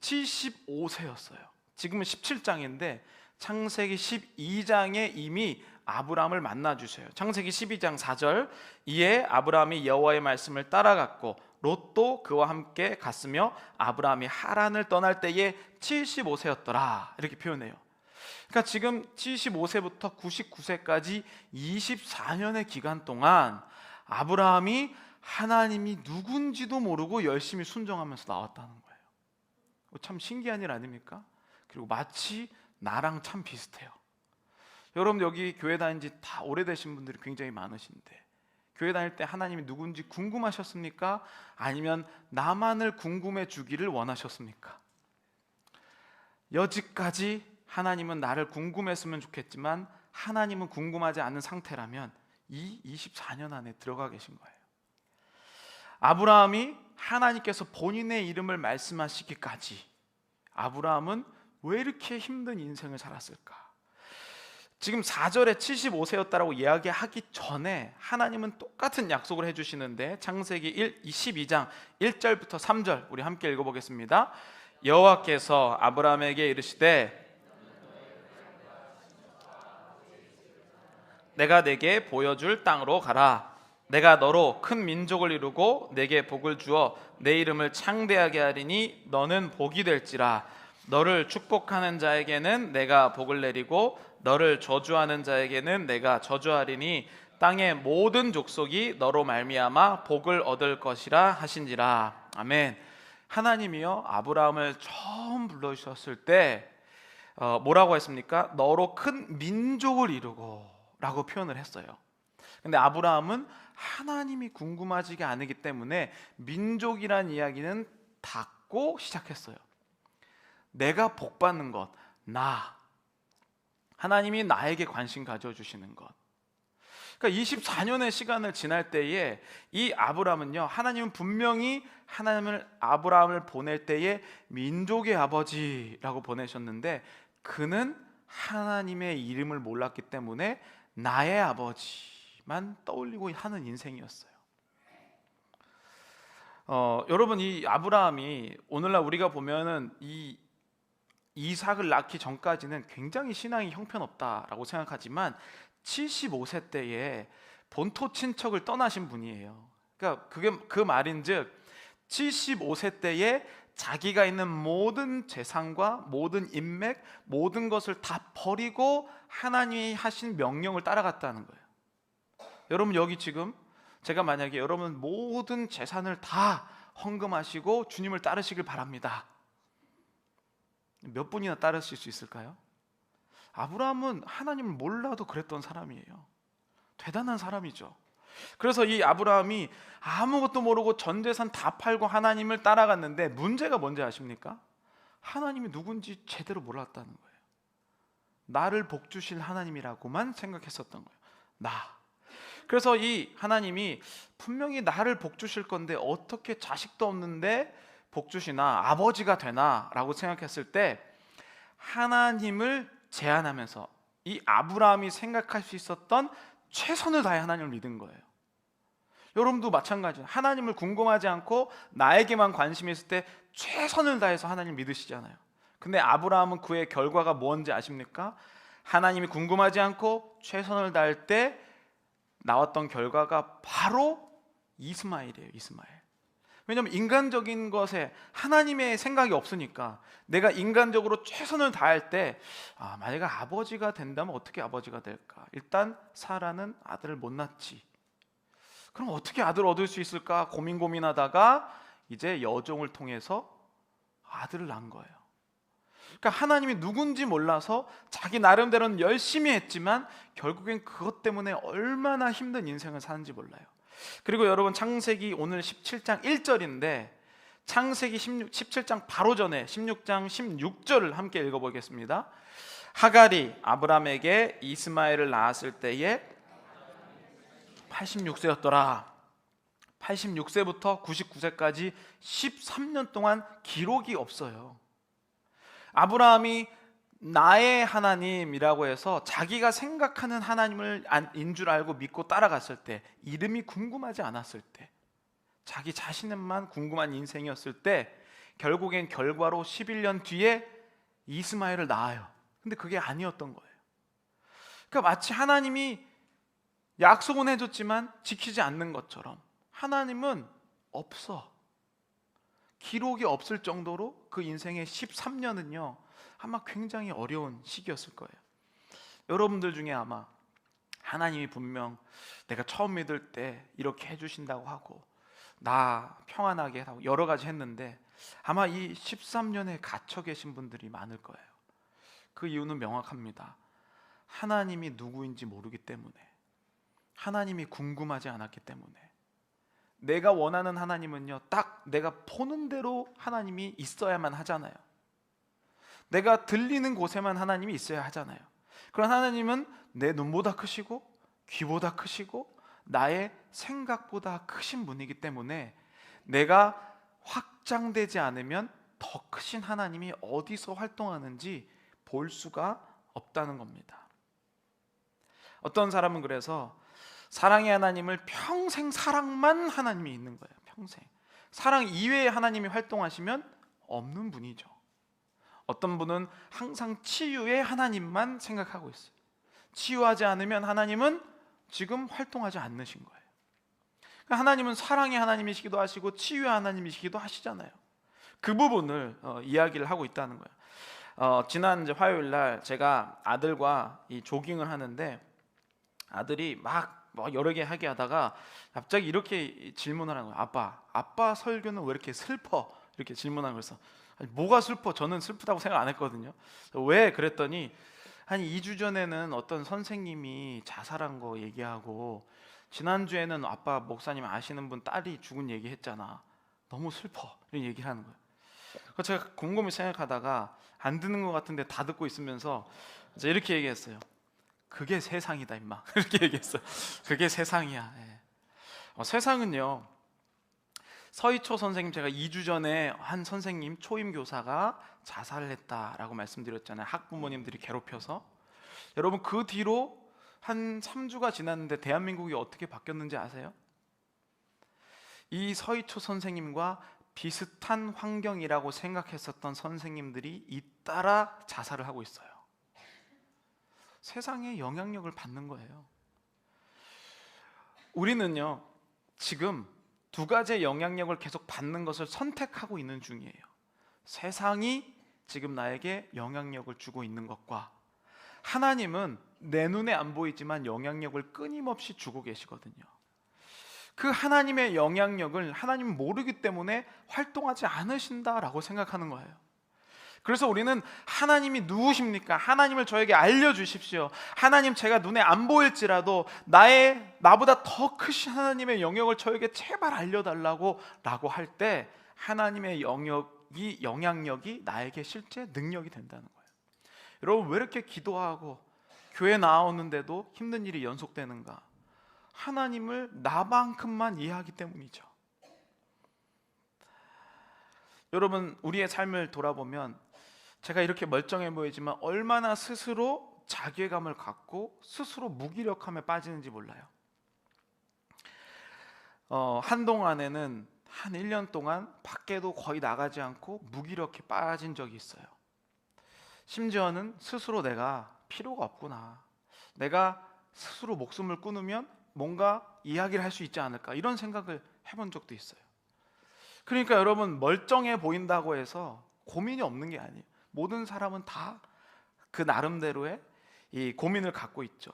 75세였어요. 지금은 17장인데 창세기 12장에 이미 아브라함을 만나 주세요. 창세기 12장 4절, 이에 아브라함이 여호와의 말씀을 따라갔고 롯도 그와 함께 갔으며 아브라함이 하란을 떠날 때에 75세였더라. 이렇게 표현해요. 그러니까 지금 75세부터 99세까지 24년의 기간 동안 아브라함이 하나님이 누군지도 모르고 열심히 순종하면서 나왔다는 거예요. 참 신기한 일 아닙니까? 그리고 마치 나랑 참 비슷해요. 여러분, 여기 교회 다닌 지 다 오래되신 분들이 굉장히 많으신데 교회 다닐 때 하나님이 누군지 궁금하셨습니까? 아니면 나만을 궁금해 주기를 원하셨습니까? 여지까지 하나님은 나를 궁금했으면 좋겠지만 하나님은 궁금하지 않은 상태라면 이 24년 안에 들어가 계신 거예요. 아브라함이 하나님께서 본인의 이름을 말씀하시기까지 아브라함은 왜 이렇게 힘든 인생을 살았을까? 지금 4절에 75세였다라고 이야기하기 전에 하나님은 똑같은 약속을 해주시는데 창세기 12장 1절부터 3절 우리 함께 읽어보겠습니다. 여호와께서 아브라함에게 이르시되 내가 내게 보여줄 땅으로 가라. 내가 너로 큰 민족을 이루고 내게 복을 주어 내 이름을 창대하게 하리니 너는 복이 될지라. 너를 축복하는 자에게는 내가 복을 내리고 너를 저주하는 자에게는 내가 저주하리니 땅의 모든 족속이 너로 말미암아 복을 얻을 것이라 하신지라. 아멘. 하나님이요 아브라함을 처음 불러주셨을 때 뭐라고 했습니까? 너로 큰 민족을 이루고 라고 표현을 했어요. 근데 아브라함은 하나님이 궁금하지가 않기 때문에 민족이란 이야기는 닫고 시작했어요. 내가 복받는 것, 하나님이 나에게 관심 가져주시는 것. 그러니까 24년의 시간을 지날 때에 이 아브라함은요, 하나님은 분명히 아브라함을 보낼 때에 민족의 아버지라고 보내셨는데 그는 하나님의 이름을 몰랐기 때문에 나의 아버지만 떠올리고 하는 인생이었어요. 여러분, 이 아브라함이 오늘날 우리가 보면은 이 이삭을 낳기 전까지는 굉장히 신앙이 형편없다라고 생각하지만 75세 때에 본토 친척을 떠나신 분이에요. 그러니까 그 말인즉 75세 때에 자기가 있는 모든 재산과 모든 인맥, 모든 것을 다 버리고 하나님이 하신 명령을 따라갔다는 거예요. 여러분, 여기 지금 제가 만약에 여러분 모든 재산을 다 헌금하시고 주님을 따르시길 바랍니다. 몇 분이나 따르실 수 있을까요? 아브라함은 하나님을 몰라도 그랬던 사람이에요. 대단한 사람이죠. 그래서 이 아브라함이 아무것도 모르고 전 재산 다 팔고 하나님을 따라갔는데 문제가 뭔지 아십니까? 하나님이 누군지 제대로 몰랐다는 거예요. 나를 복주실 하나님이라고만 생각했었던 거예요. 그래서 이 하나님이 분명히 나를 복주실 건데 어떻게 자식도 없는데 복주시나, 아버지가 되나 라고 생각했을 때 하나님을 제안하면서 이 아브라함이 생각할 수 있었던 최선을 다해 하나님을 믿은 거예요. 여러분도 마찬가지예요. 하나님을 궁금하지 않고 나에게만 관심이 있을 때 최선을 다해서 하나님을 믿으시잖아요. 근데 아브라함은 그의 결과가 뭔지 아십니까? 하나님이 궁금하지 않고 최선을 다할 때 나왔던 결과가 바로 이스마엘이에요. 이스마엘. 왜냐하면 인간적인 것에 하나님의 생각이 없으니까 내가 인간적으로 최선을 다할 때 만약에 아버지가 된다면 어떻게 아버지가 될까? 일단 사라는 아들을 못 낳지. 그럼 어떻게 아들을 얻을 수 있을까? 고민하다가 이제 여종을 통해서 아들을 낳은 거예요. 그러니까 하나님이 누군지 몰라서 자기 나름대로는 열심히 했지만 결국엔 그것 때문에 얼마나 힘든 인생을 사는지 몰라요. 그리고 여러분, 창세기 오늘 17장 1절인데 창세기 17장 바로 전에 16장 16절을 함께 읽어보겠습니다. 하갈이 아브람에게 이스마엘을 낳았을 때에 86세였더라. 86세부터 99세까지 13년 동안 기록이 없어요. 아브라함이 나의 하나님이라고 해서 자기가 생각하는 하나님을 인 줄 알고 믿고 따라갔을 때, 이름이 궁금하지 않았을 때, 자기 자신만 궁금한 인생이었을 때 결국엔 결과로 11년 뒤에 이스마엘을 낳아요. 근데 그게 아니었던 거예요. 그러니까 마치 하나님이 약속은 해줬지만 지키지 않는 것처럼 하나님은 없어. 기록이 없을 정도로 그 인생의 13년은요 아마 굉장히 어려운 시기였을 거예요. 여러분들 중에 아마 하나님이 분명 내가 처음 믿을 때 이렇게 해주신다고 하고 나 평안하게 하고 여러 가지 했는데 아마 이 13년에 갇혀 계신 분들이 많을 거예요. 그 이유는 명확합니다. 하나님이 누구인지 모르기 때문에, 하나님이 궁금하지 않았기 때문에. 내가 원하는 하나님은요 딱 내가 보는 대로 하나님이 있어야만 하잖아요. 내가 들리는 곳에만 하나님이 있어야 하잖아요. 그런 하나님은 내 눈보다 크시고 귀보다 크시고 나의 생각보다 크신 분이기 때문에 내가 확장되지 않으면 더 크신 하나님이 어디서 활동하는지 볼 수가 없다는 겁니다. 어떤 사람은 그래서 사랑의 하나님을 평생 사랑만 하나님이 있는 거예요. 평생 사랑 이외에 하나님이 활동하시면 없는 분이죠. 어떤 분은 항상 치유의 하나님만 생각하고 있어요. 치유하지 않으면 하나님은 지금 활동하지 않으신 거예요. 그러니까 하나님은 사랑의 하나님이시기도 하시고 치유의 하나님이시기도 하시잖아요. 그 부분을 이야기를 하고 있다는 거예요. 지난 이제 화요일 날 제가 아들과 이 조깅을 하는데 아들이 막 여러 개 하게 하다가 갑자기 이렇게 질문을 하는 거예요. 아빠 설교는 왜 이렇게 슬퍼? 이렇게 질문하는 거였어. 아니, 뭐가 슬퍼? 저는 슬프다고 생각 안 했거든요. 왜? 그랬더니 한 2주 전에는 어떤 선생님이 자살한 거 얘기하고 지난주에는 아빠 목사님 아시는 분 딸이 죽은 얘기 했잖아. 너무 슬퍼. 이런 얘기를 하는 거예요. 그래서 제가 곰곰이 생각하다가 안 듣는 것 같은데 다 듣고 있으면서 이제 이렇게 얘기했어요. 그게 세상이다 임마. 이렇게 얘기했어요. 그게 세상이야. 세상은요, 서희초 선생님, 제가 2주 전에 한 선생님 초임 교사가 자살을 했다라고 말씀드렸잖아요. 학부모님들이 괴롭혀서. 여러분, 그 뒤로 한 3주가 지났는데 대한민국이 어떻게 바뀌었는지 아세요? 이 서희초 선생님과 비슷한 환경이라고 생각했었던 선생님들이 잇따라 자살을 하고 있어요. 세상의 영향력을 받는 거예요. 우리는요 지금 두 가지의 영향력을 계속 받는 것을 선택하고 있는 중이에요. 세상이 지금 나에게 영향력을 주고 있는 것과 하나님은 내 눈에 안 보이지만 영향력을 끊임없이 주고 계시거든요. 그 하나님의 영향력을 하나님은 모르기 때문에 활동하지 않으신다라고 생각하는 거예요. 그래서 우리는 하나님이 누구십니까? 하나님을 저에게 알려주십시오. 하나님, 제가 눈에 안 보일지라도 나보다 더 크신 하나님의 영역을 저에게 제발 알려달라고 라고 할 때 하나님의 영향력이 나에게 실제 능력이 된다는 거예요. 여러분, 왜 이렇게 기도하고 교회 나오는데도 힘든 일이 연속되는가? 하나님을 나만큼만 이해하기 때문이죠. 여러분, 우리의 삶을 돌아보면 제가 이렇게 멀쩡해 보이지만 얼마나 스스로 자괴감을 갖고 스스로 무기력함에 빠지는지 몰라요. 한동안에는 한 1년 동안 밖에도 거의 나가지 않고 무기력에 빠진 적이 있어요. 심지어는 스스로 내가 필요가 없구나, 내가 스스로 목숨을 끊으면 뭔가 이야기를 할 수 있지 않을까, 이런 생각을 해본 적도 있어요. 그러니까 여러분, 멀쩡해 보인다고 해서 고민이 없는 게 아니에요. 모든 사람은 다 그 나름대로의 이 고민을 갖고 있죠.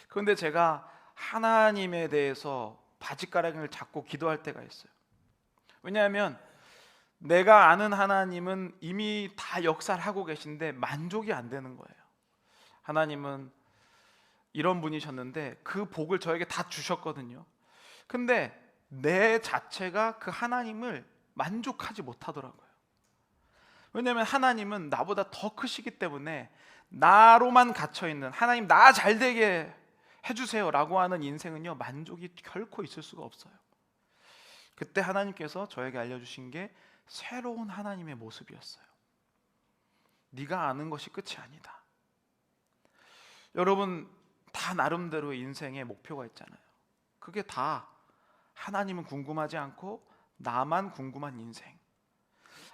그런데 제가 하나님에 대해서 바짓가랑이를 잡고 기도할 때가 있어요. 왜냐하면 내가 아는 하나님은 이미 다 역사를 하고 계신데 만족이 안 되는 거예요. 하나님은 이런 분이셨는데 그 복을 저에게 다 주셨거든요. 근데 내 자체가 그 하나님을 만족하지 못하더라고요. 왜냐하면 하나님은 나보다 더 크시기 때문에 나로만 갇혀있는, 하나님 나 잘되게 해주세요 라고 하는 인생은요, 만족이 결코 있을 수가 없어요. 그때 하나님께서 저에게 알려주신 게 새로운 하나님의 모습이었어요. 네가 아는 것이 끝이 아니다. 여러분, 다 나름대로의 인생의 목표가 있잖아요. 그게 다 하나님은 궁금하지 않고 나만 궁금한 인생.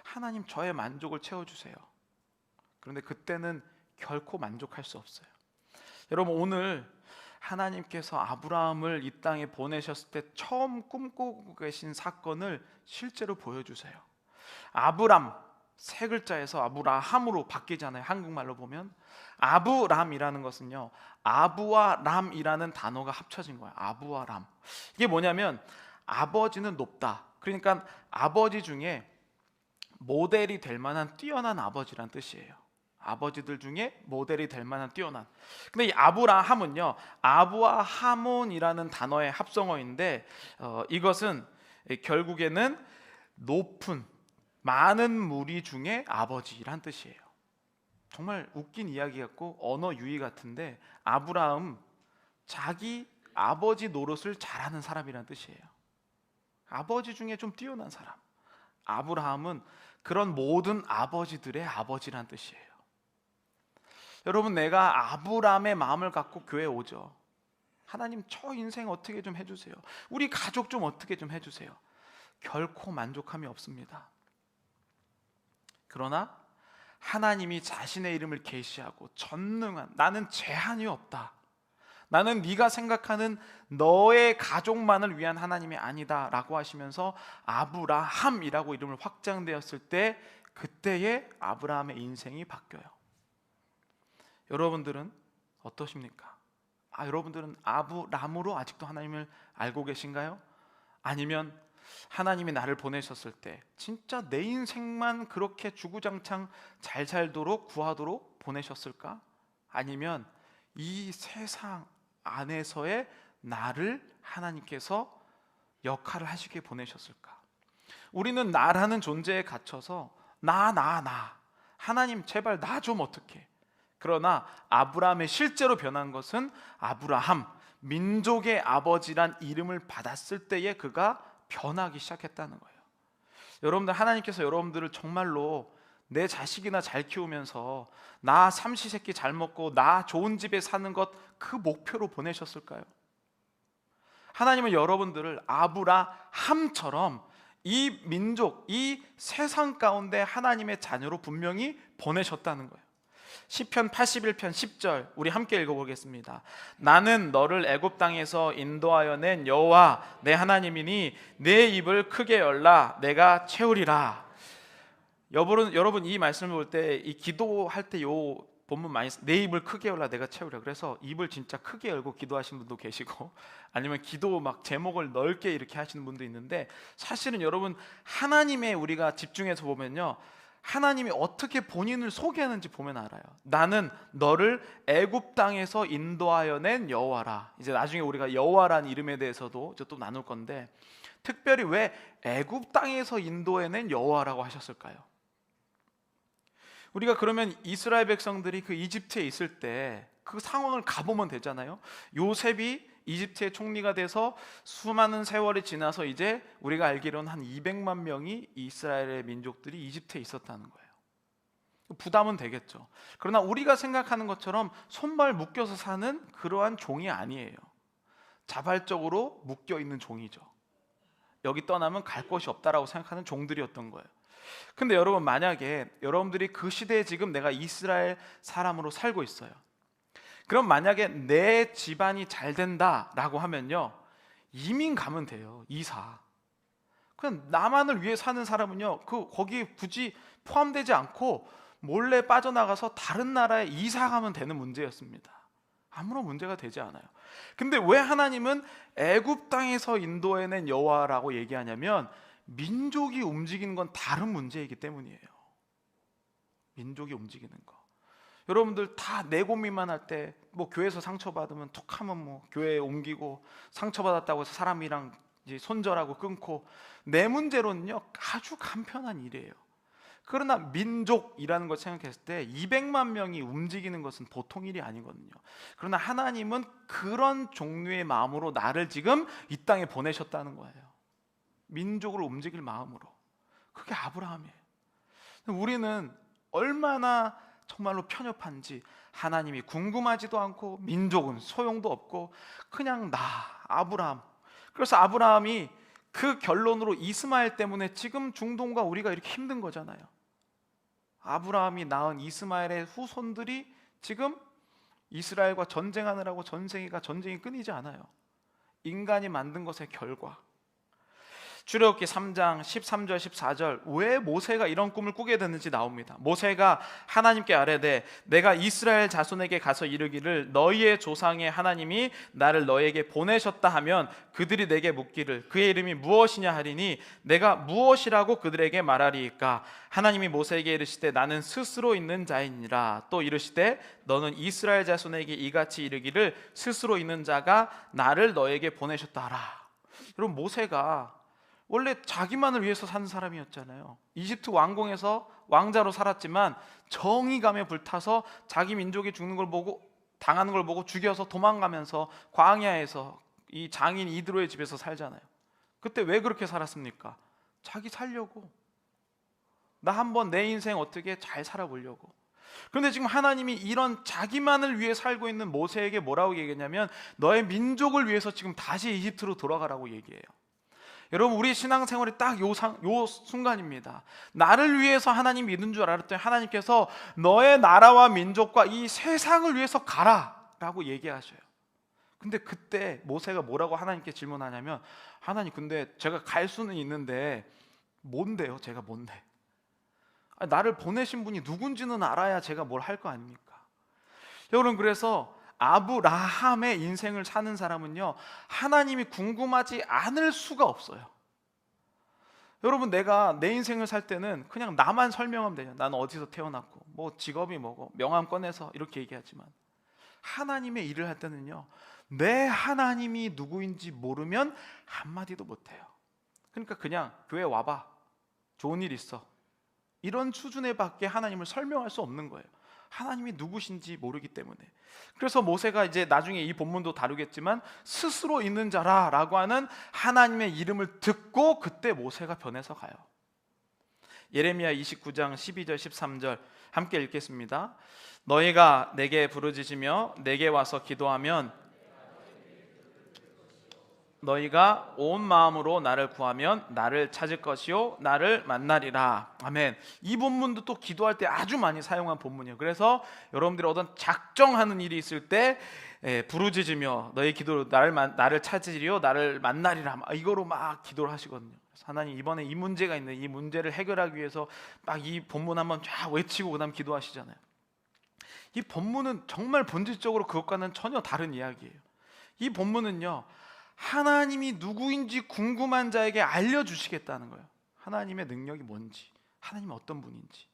하나님, 저의 만족을 채워주세요. 그런데 그때는 결코 만족할 수 없어요. 여러분, 오늘 하나님께서 아브라함을 이 땅에 보내셨을 때 처음 꿈꾸고 계신 사건을 실제로 보여주세요. 아브람, 세 글자에서 아브라함으로 바뀌잖아요. 한국말로 보면 아브람이라는 것은요, 아부와 람이라는 단어가 합쳐진 거예요. 아부와 람. 이게 뭐냐면 아버지는 높다. 그러니까 아버지 중에 모델이 될 만한 뛰어난 아버지란 뜻이에요. 아버지들 중에 모델이 될 만한 뛰어난. 근데 이 아브라함은요, 아부와 하몬이라는 단어의 합성어인데 이것은 결국에는 높은 많은 무리 중에 아버지란 뜻이에요. 정말 웃긴 이야기 같고 언어 유희 같은데 아브라함, 자기 아버지 노릇을 잘하는 사람이란 뜻이에요. 아버지 중에 좀 뛰어난 사람. 아브라함은 그런 모든 아버지들의 아버지란 뜻이에요. 여러분, 내가 아브라함의 마음을 갖고 교회에 오죠. 하나님, 저 인생 어떻게 좀 해주세요. 우리 가족 좀 어떻게 좀 해주세요. 결코 만족함이 없습니다. 그러나 하나님이 자신의 이름을 계시하고 전능한, 나는 제한이 없다, 나는 네가 생각하는 너의 가족만을 위한 하나님이 아니다 라고 하시면서 아브라함이라고 이름을 확장되었을 때, 그때의 아브라함의 인생이 바뀌어요. 여러분들은 어떠십니까? 여러분들은 아브람으로 아직도 하나님을 알고 계신가요? 아니면 하나님이 나를 보내셨을 때 진짜 내 인생만 그렇게 주구장창 잘 살도록 구하도록 보내셨을까? 아니면 이 세상 안에서의 나를 하나님께서 역할을 하시게 보내셨을까? 우리는 나라는 존재에 갇혀서 나 하나님 제발 나 좀 어떡해. 그러나 아브라함의 실제로 변한 것은 아브라함, 민족의 아버지란 이름을 받았을 때에 그가 변하기 시작했다는 거예요. 여러분들, 하나님께서 여러분들을 정말로 내 자식이나 잘 키우면서 나 삼시세끼 잘 먹고 나 좋은 집에 사는 것, 그 목표로 보내셨을까요? 하나님은 여러분들을 아브라함처럼 이 민족, 이 세상 가운데 하나님의 자녀로 분명히 보내셨다는 거예요. 시편 81편 10절 우리 함께 읽어보겠습니다. 나는 너를 애굽 땅에서 인도하여 낸 여호와 내 하나님이니 내 입을 크게 열라 내가 채우리라. 여러분, 이 말씀을 볼 때, 이 기도할 때 요 본문 많이 내 입을 크게 열라 내가 채우리라. 그래서 입을 진짜 크게 열고 기도하시는 분도 계시고, 아니면 기도 막 제목을 넓게 이렇게 하시는 분도 있는데, 사실은 여러분, 하나님의 우리가 집중해서 보면요, 하나님이 어떻게 본인을 소개하는지 보면 알아요. 나는 너를 애굽 땅에서 인도하여 낸 여호와라. 이제 나중에 우리가 여호와라는 이름에 대해서도 이제 또 나눌 건데, 특별히 왜 애굽 땅에서 인도해낸 여호와라고 하셨을까요? 우리가 그러면 이스라엘 백성들이 그 이집트에 있을 때 그 상황을 가보면 되잖아요. 요셉이 이집트의 총리가 돼서 수많은 세월이 지나서 이제 우리가 알기로는 한 200만 명이 이스라엘의 민족들이 이집트에 있었다는 거예요. 부담은 되겠죠. 그러나 우리가 생각하는 것처럼 손발 묶여서 사는 그러한 종이 아니에요. 자발적으로 묶여 있는 종이죠. 여기 떠나면 갈 곳이 없다라고 생각하는 종들이었던 거예요. 근데 여러분, 만약에 여러분들이 그 시대에 지금 내가 이스라엘 사람으로 살고 있어요. 그럼 만약에 내 집안이 잘 된다라고 하면요, 이민 가면 돼요. 이사. 그냥 나만을 위해 사는 사람은요, 거기에 굳이 포함되지 않고 몰래 빠져나가서 다른 나라에 이사 가면 되는 문제였습니다. 아무런 문제가 되지 않아요. 근데 왜 하나님은 애굽 땅에서 인도해낸 여호와라고 얘기하냐면, 민족이 움직이는 건 다른 문제이기 때문이에요. 민족이 움직이는 거. 여러분들 다 내 고민만 할 때, 뭐 교회에서 상처받으면 툭하면 뭐 교회에 옮기고, 상처받았다고 해서 사람이랑 이제 손절하고 끊고, 내 문제로는요 아주 간편한 일이에요. 그러나 민족이라는 걸 생각했을 때 200만 명이 움직이는 것은 보통 일이 아니거든요. 그러나 하나님은 그런 종류의 마음으로 나를 지금 이 땅에 보내셨다는 거예요. 민족으로 움직일 마음으로. 그게 아브라함이에요. 우리는 얼마나 정말로 편협한지, 하나님이 궁금하지도 않고 민족은 소용도 없고 그냥 나 아브라함. 그래서 아브라함이 그 결론으로 이스마엘 때문에 지금 중동과 우리가 이렇게 힘든 거잖아요. 아브라함이 낳은 이스마엘의 후손들이 지금 이스라엘과 전쟁하느라고 전쟁이 끊이지 않아요. 인간이 만든 것의 결과. 출애굽기 3장 13절 14절 왜 모세가 이런 꿈을 꾸게 됐는지 나옵니다. 모세가 하나님께 아뢰되 내가 이스라엘 자손에게 가서 이르기를 너희의 조상의 하나님이 나를 너에게 보내셨다 하면 그들이 내게 묻기를 그의 이름이 무엇이냐 하리니 내가 무엇이라고 그들에게 말하리이까. 하나님이 모세에게 이르시되 나는 스스로 있는 자이니라. 또 이르시되 너는 이스라엘 자손에게 이같이 이르기를 스스로 있는 자가 나를 너에게 보내셨다 하라. 여러분, 모세가 원래 자기만을 위해서 사는 사람이었잖아요. 이집트 왕궁에서 왕자로 살았지만 정의감에 불타서 자기 민족이 죽는 걸 보고, 당하는 걸 보고 죽여서 도망가면서 광야에서 이 장인 이드로의 집에서 살잖아요. 그때 왜 그렇게 살았습니까? 자기 살려고. 나 한번 내 인생 어떻게 잘 살아보려고. 그런데 지금 하나님이 이런 자기만을 위해 살고 있는 모세에게 뭐라고 얘기했냐면 너의 민족을 위해서 지금 다시 이집트로 돌아가라고 얘기해요. 여러분, 우리 신앙생활이 딱 요 순간입니다. 나를 위해서 하나님 믿는 줄 알았더니 하나님께서 너의 나라와 민족과 이 세상을 위해서 가라 라고 얘기하셔요. 근데 그때 모세가 뭐라고 하나님께 질문하냐면 하나님, 근데 제가 갈 수는 있는데 뭔데요? 제가 뭔데? 나를 보내신 분이 누군지는 알아야 제가 뭘 할 거 아닙니까? 여러분, 그래서 아브라함의 인생을 사는 사람은요 하나님이 궁금하지 않을 수가 없어요. 여러분, 내가 내 인생을 살 때는 그냥 나만 설명하면 돼요. 나는 어디서 태어났고 뭐 직업이 뭐고 명함 꺼내서 이렇게 얘기하지만 하나님의 일을 할 때는요 내 하나님이 누구인지 모르면 한마디도 못해요. 그러니까 그냥 교회 와봐, 좋은 일 있어, 이런 수준에 밖에 하나님을 설명할 수 없는 거예요. 하나님이 누구신지 모르기 때문에. 그래서 모세가 이제 나중에 이 본문도 다루겠지만 스스로 있는 자라라고 하는 하나님의 이름을 듣고 그때 모세가 변해서 가요. 예레미야 29장 12절 13절 함께 읽겠습니다. 너희가 내게 부르짖으며 내게 와서 기도하면 너희가 온 마음으로 나를 구하면 나를 찾을 것이요 나를 만나리라. 아멘. 이 본문도 또 기도할 때 아주 많이 사용한 본문이에요. 그래서 여러분들이 어떤 작정하는 일이 있을 때 부르짖으며 너희 기도로 나를 찾으리요 나를 만나리라, 이거로 막 기도를 하시거든요. 그래서 하나님, 이번에 이 문제가 있네, 이 문제를 해결하기 위해서 막 이 본문 한번 쫙 외치고 그다음 기도하시잖아요. 이 본문은 정말 본질적으로 그것과는 전혀 다른 이야기예요. 이 본문은요 하나님이 누구인지 궁금한 자에게 알려주시겠다는 거예요. 하나님의 능력이 뭔지, 하나님이 어떤 분인지.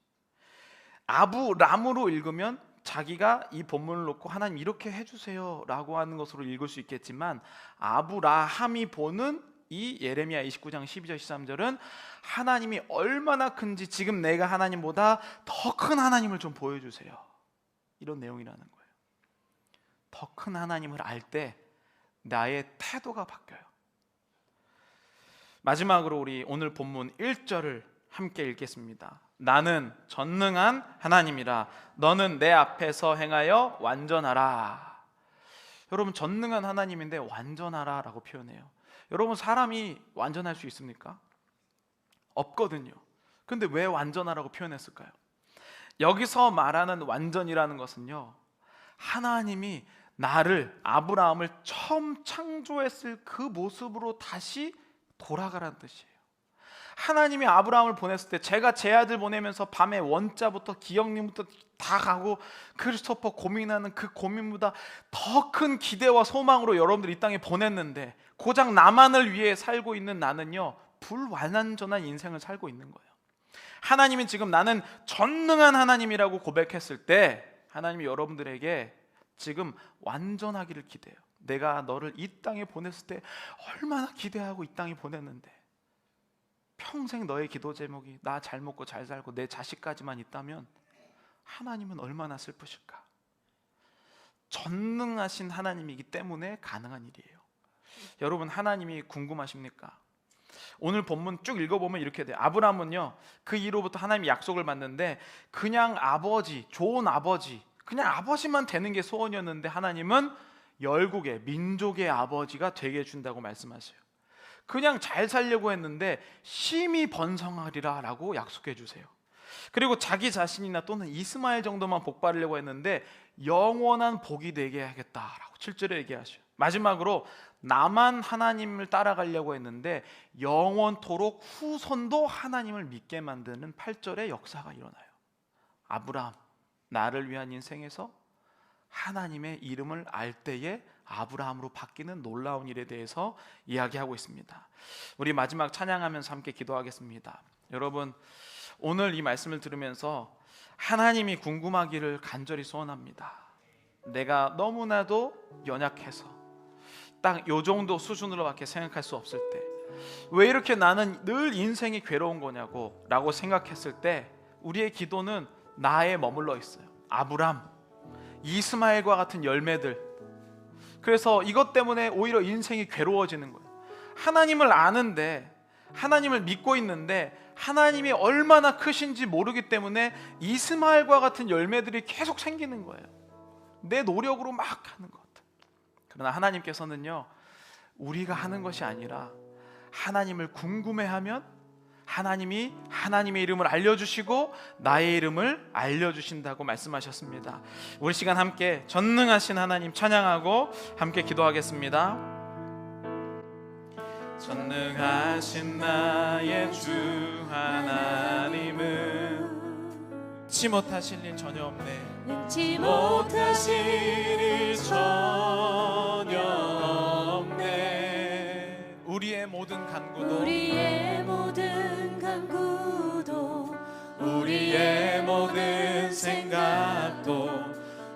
아브람으로 읽으면 자기가 이 본문을 놓고 하나님 이렇게 해주세요 라고 하는 것으로 읽을 수 있겠지만, 아브라함이 보는 이 예레미야 29장 12절 13절은 하나님이 얼마나 큰지, 지금 내가 하나님보다 더 큰 하나님을 좀 보여주세요, 이런 내용이라는 거예요. 더 큰 하나님을 알 때 나의 태도가 바뀌어요. 마지막으로 우리 오늘 본문 1절을 함께 읽겠습니다. 나는 전능한 하나님이라 너는 내 앞에서 행하여 완전하라. 여러분, 전능한 하나님인데 완전하라 라고 표현해요. 여러분, 사람이 완전할 수 있습니까? 없거든요. 근데 왜 완전하라고 표현했을까요? 여기서 말하는 완전이라는 것은요 하나님이 나를, 아브라함을 처음 창조했을 그 모습으로 다시 돌아가라는 뜻이에요. 하나님이 아브라함을 보냈을 때 제가 제 아들 보내면서 밤에 원자부터 기영님부터 다 가고 크리스토퍼 고민하는 그 고민보다 더 큰 기대와 소망으로 여러분들 이 땅에 보냈는데 고작 나만을 위해 살고 있는 나는요 불완전한 인생을 살고 있는 거예요. 하나님이 지금 나는 전능한 하나님이라고 고백했을 때 하나님이 여러분들에게 지금 완전하기를 기대해요. 내가 너를 이 땅에 보냈을 때 얼마나 기대하고 이 땅에 보냈는데 평생 너의 기도 제목이 나 잘 먹고 잘 살고 내 자식까지만 있다면 하나님은 얼마나 슬프실까. 전능하신 하나님이기 때문에 가능한 일이에요. 여러분 하나님이 궁금하십니까? 오늘 본문 쭉 읽어보면 이렇게 돼요. 아브라함은요 그 이후로부터 하나님이 약속을 받는데 그냥 아버지, 좋은 아버지, 그냥 아버지만 되는 게 소원이었는데 하나님은 열국의 민족의 아버지가 되게 해준다고 말씀하세요. 그냥 잘 살려고 했는데 심히 번성하리라 라고 약속해 주세요. 그리고 자기 자신이나 또는 이스마엘 정도만 복 받으려고 했는데 영원한 복이 되게 하겠다라고 7절에 얘기하셔요. 마지막으로 나만 하나님을 따라가려고 했는데 영원토록 후손도 하나님을 믿게 만드는 8절의 역사가 일어나요. 아브라함, 나를 위한 인생에서 하나님의 이름을 알 때에 아브라함으로 바뀌는 놀라운 일에 대해서 이야기하고 있습니다. 우리 마지막 찬양하면서 함께 기도하겠습니다. 여러분 오늘 이 말씀을 들으면서 하나님이 궁금하기를 간절히 소원합니다. 내가 너무나도 연약해서 딱 요 정도 수준으로밖에 생각할 수 없을 때 왜 이렇게 나는 늘 인생이 괴로운 거냐고 라고 생각했을 때 우리의 기도는 나에 머물러 있어요. 아브람, 이스마엘과 같은 열매들. 그래서 이것 때문에 오히려 인생이 괴로워지는 거예요. 하나님을 아는데 하나님을 믿고 있는데 하나님이 얼마나 크신지 모르기 때문에 이스마엘과 같은 열매들이 계속 생기는 거예요. 내 노력으로 막 하는 것. 그러나 하나님께서는요 우리가 하는 것이 아니라 하나님을 궁금해하면 하나님이 하나님의 이름을 알려주시고 나의 이름을 알려주신다고 말씀하셨습니다. 우리 시간 함께 전능하신 하나님 찬양하고 함께 기도하겠습니다. 전능하신 나의 주 하나님은 능치 못하실 일 전혀 없네. 능치 못하실 일 전혀 없네. 우리의 모든 간구도 우리의 모든 간구도 우리의 모든 생각도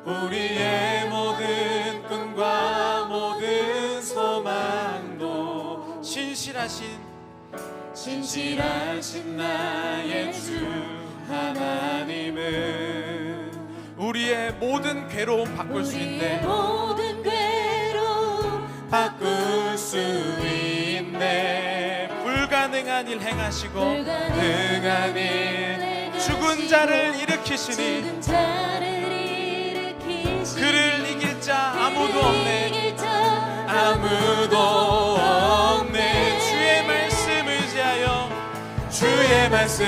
우리의 모든 꿈과 모든 소망도 신실하신 나의 주 하나님은 우리의 모든 괴로움 바꿀 수 있네. 모든 괴로움 바꿀 수 있네. 불가능한 일 행하시고 불가능한 일 죽은 자를 일으키시니 죽은 자를 일으키시니 그를 이길 자 아무도 없네. 이길 자 아무도 없네. 주의 말씀 의지하여 주의 말씀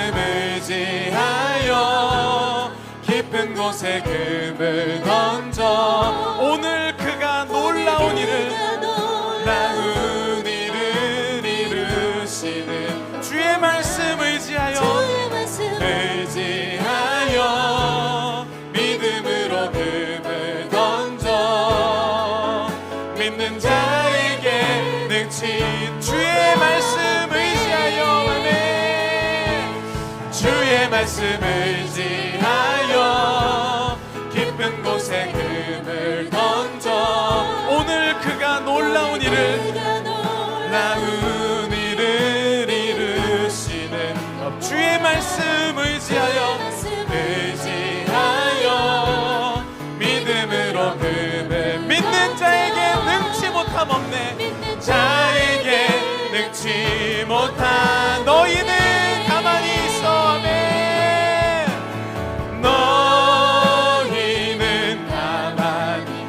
의지하여 깊은 곳에 금을 던져 오늘 그가 놀라운 일을 이루시는 주의 말씀 의지하여 믿음으로 금을 던져 믿는 자에게 능치 주의 말씀 의지하여 아멘. 주의 말씀 의지하여 깊은 곳에 금을 던져 오늘 그가 놀라운 일을 이루시는 주의 말씀 의지하여 믿음으로 금을 믿는 자에게 능치 못함 없네. 자에게 능치 못한 너희는 가만히 있어 아멘. 너희는 가만히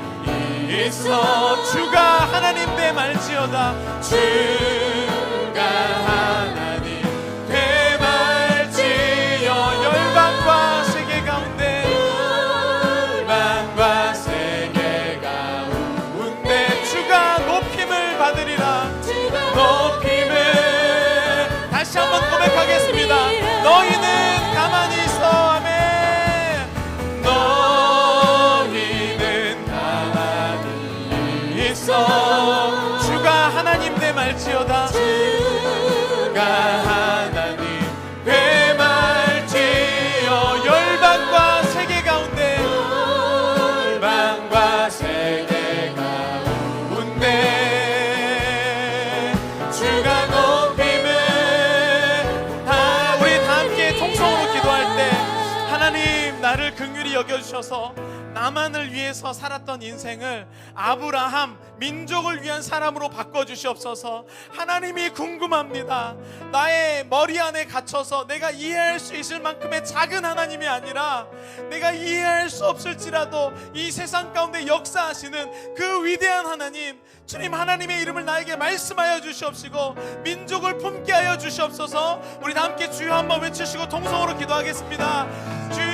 있어 주가 하나님 되 말지어다. 주가 하나님 되 말지어 열방과 세계 가운데 열방과 세계 가운데 주가 높임을 받으리라. 높임을 다시 한번 고백하겠습니다. 긍휼히 여겨주셔서 나만을 위해서 살았던 인생을 아브라함, 민족을 위한 사람으로 바꿔주시옵소서. 하나님이 궁금합니다. 나의 머리 안에 갇혀서 내가 이해할 수 있을 만큼의 작은 하나님이 아니라 내가 이해할 수 없을지라도 이 세상 가운데 역사하시는 그 위대한 하나님, 주님 하나님의 이름을 나에게 말씀하여 주시옵시고 민족을 품게 하여 주시옵소서. 우리 다 함께 주여 한번 외치시고 통성으로 기도하겠습니다. 주여